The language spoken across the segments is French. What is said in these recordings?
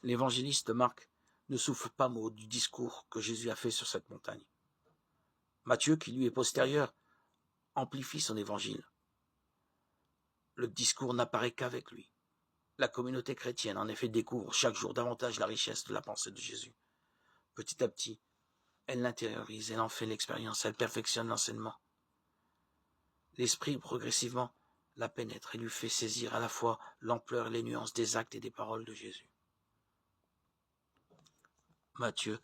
L'évangéliste Marc ne souffle pas mot du discours que Jésus a fait sur cette montagne. Matthieu, qui lui est postérieur, amplifie son évangile. Le discours n'apparaît qu'avec lui. La communauté chrétienne, en effet, découvre chaque jour davantage la richesse de la pensée de Jésus. Petit à petit, elle l'intériorise, elle en fait l'expérience, elle perfectionne l'enseignement. L'esprit, progressivement, la pénètre et lui fait saisir à la fois l'ampleur et les nuances des actes et des paroles de Jésus. Matthieu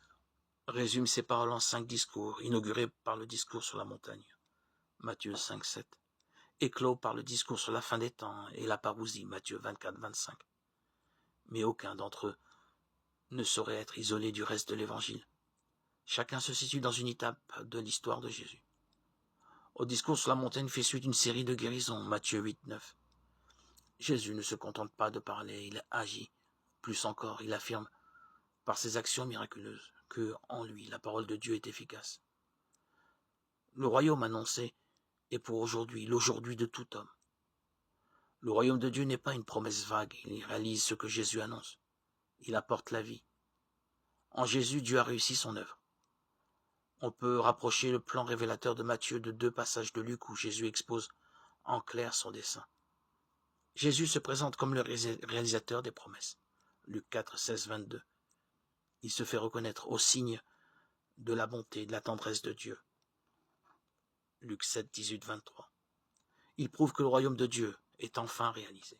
résume ses paroles en 5 discours, inaugurés par le discours sur la montagne. Matthieu 5, 7. Éclos par le discours sur la fin des temps et la parousie, Matthieu 24, 25. Mais aucun d'entre eux ne saurait être isolé du reste de l'évangile. Chacun se situe dans une étape de l'histoire de Jésus. Au discours sur la montagne fait suite une série de guérisons, Matthieu 8, 9. Jésus ne se contente pas de parler, il agit. Plus encore, il affirme par ses actions miraculeuses que, en lui, la parole de Dieu est efficace. Le royaume annoncé est pour aujourd'hui l'aujourd'hui de tout homme. Le royaume de Dieu n'est pas une promesse vague, il réalise ce que Jésus annonce. Il apporte la vie. En Jésus, Dieu a réussi son œuvre. On peut rapprocher le plan révélateur de Matthieu de 2 passages de Luc où Jésus expose en clair son dessein. Jésus se présente comme le réalisateur des promesses. Luc 4, 16, 22. Il se fait reconnaître au signe de la bonté et de la tendresse de Dieu. Luc 7, 18, 23. Il prouve que le royaume de Dieu est enfin réalisé.